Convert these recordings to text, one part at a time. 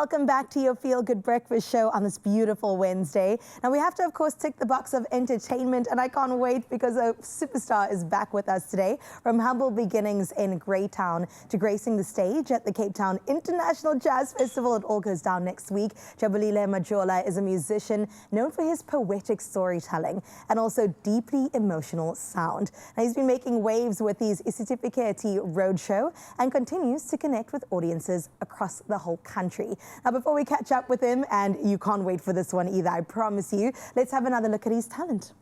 welcome back to your Feel Good Breakfast show on this beautiful Wednesday. Now we have to, of course, tick the box of entertainment, and I can't wait because a superstar is back with us today. From humble beginnings in Greytown to gracing the stage at the Cape Town International Jazz Festival. It all goes down next week. Jabulile Majola is a musician known for his poetic storytelling and also deeply emotional sound. Now he's been making waves with his Isitifiketi roadshow and continues to connect with audiences across the whole country. Now, before we catch up with him, and you can't wait for this one either, I promise you, let's have another look at his talent.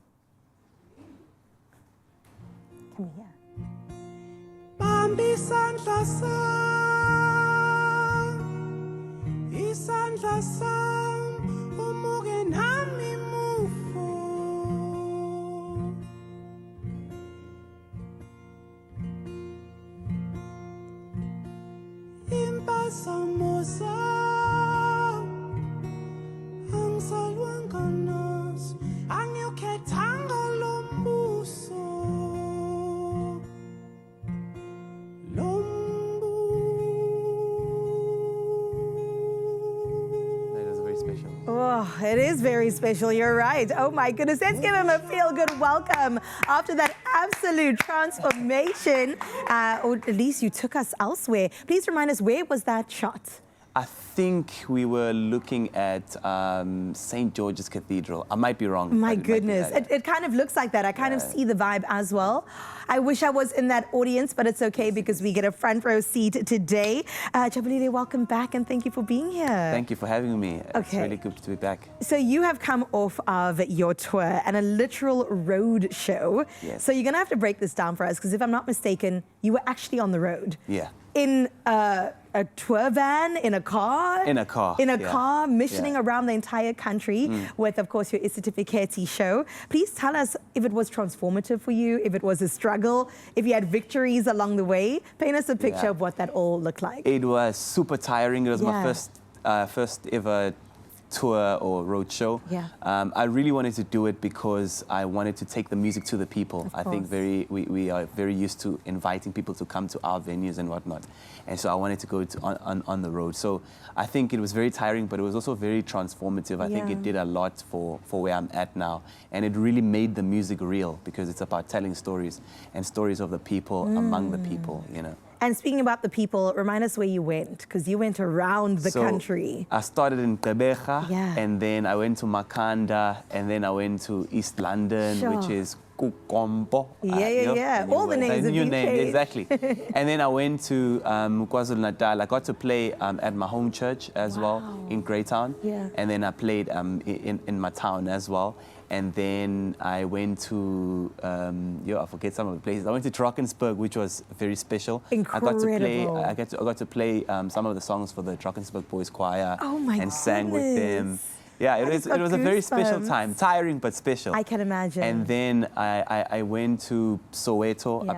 Come here. Oh, it is very special. You're right. Oh my goodness. Let's give him a feel-good welcome after that absolute transformation. Or at least you took us elsewhere. Please remind us, where was that shot? I think we were looking at St. George's Cathedral. I might be wrong. My goodness. It kind of looks like that. I kind of see the vibe as well. I wish I was in that audience, but it's okay because we get a front row seat today. Jabulile, welcome back and thank you for being here. Thank you for having me. Okay. It's really good to be back. So you have come off of your tour and a literal road show. Yes. So you're going to have to break this down for us because if I'm not mistaken, you were actually on the road. Yeah. In a tour van, in a car? In a car. In a car, missioning around the entire country with, of course, your Isitifiketi show. Please tell us if it was transformative for you, if it was a struggle, if you had victories along the way. Paint us a picture of what that all looked like. It was super tiring. It was my first ever tour or road show. Yeah. I really wanted to do it because I wanted to take the music to the people. I think we are very used to inviting people to come to our venues and whatnot. And so I wanted to go on the road. So I think it was very tiring, but it was also very transformative. I think it did a lot for where I'm at now. And it really made the music real because it's about telling stories and stories of the people among the people, you know. And speaking about the people, remind us where you went, because you went around the country. I started in Tebeja, and then I went to Makanda, and then I went to East London, which is Kukombo. All the names have been changed. Exactly. And then I went to KwaZulu-Natal. I got to play at my home church as well in Greytown. And then I played in my town as well. And then I went to, I forget some of the places. I went to Drakensberg, which was very special. Incredible. I got to play some of the songs for the Drakensberg Boys Choir. Oh my goodness. Sang with them. Yeah, it was a very special time. Tiring, but special. I can imagine. And then I went to Soweto. I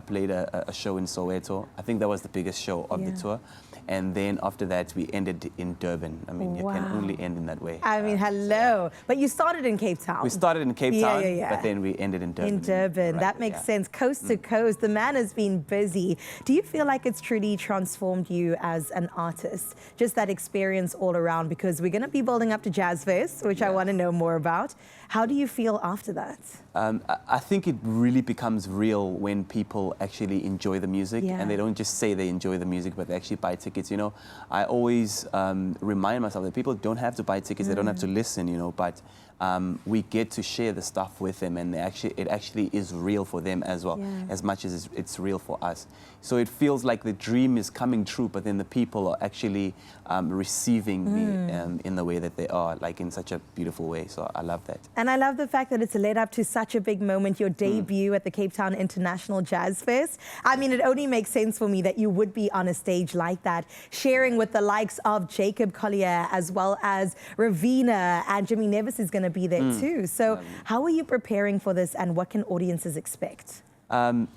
played a show in Soweto. I think that was the biggest show of the tour. And then after that, we ended in Durban. I mean, you can only end in that way. I mean, hello. But you started in Cape Town. We started in Cape Town, but then we ended in Durban. In Durban. That makes sense. Coast to coast. The man has been busy. Do you feel like it's truly transformed you as an artist? Just that experience all around? Because we're going to be building up to Jazz Fest, which I want to know more about. How do you feel after that? I think it really becomes real when people actually enjoy the music and they don't just say they enjoy the music, but they actually buy tickets. You know, I always remind myself that people don't have to buy tickets, they don't have to listen, you know, but we get to share the stuff with them, and it actually is real for them as well, as much as it's real for us. So it feels like the dream is coming true, but then the people are actually receiving me in the way that they are, like in such a beautiful way. So I love that. And I love the fact that it's led up to such a big moment, your debut at the Cape Town International Jazz Fest. I mean, it only makes sense for me that you would be on a stage like that, sharing with the likes of Jacob Collier, as well as Ravina, and Jimmy Nevis is going to be there too. So how are you preparing for this, and what can audiences expect?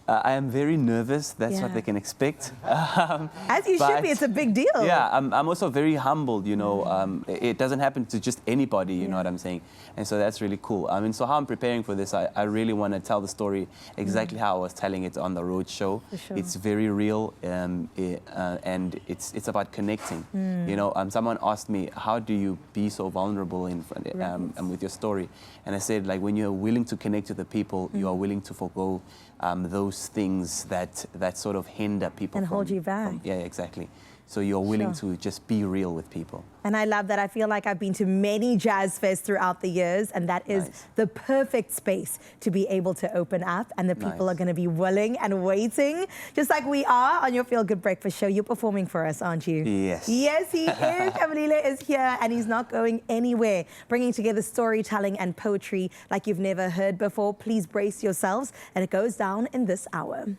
I am very nervous. That's what they can expect. As you should be. It's a big deal. Yeah, I'm also very humbled, you know. It doesn't happen to just anybody, you know what I'm saying? And so that's really cool. I mean, so how I'm preparing for this, I really want to tell the story exactly how I was telling it on the road show. Sure. It's very real, and it's about connecting. You know, someone asked me, how do you be so vulnerable in front with your story? And I said, like, when you're willing to connect with the people, you are willing to forgo those things that sort of hinder people and hold you back. Yeah, exactly. So you're willing to just be real with people. And I love that. I feel like I've been to many jazz fests throughout the years, and that is the perfect space to be able to open up, and the people are going to be willing and waiting, just like we are on your Feel Good Breakfast show. You're performing for us, aren't you? Yes. Yes, he is. Jabulile is here, and he's not going anywhere, bringing together storytelling and poetry like you've never heard before. Please brace yourselves, and it goes down in this hour.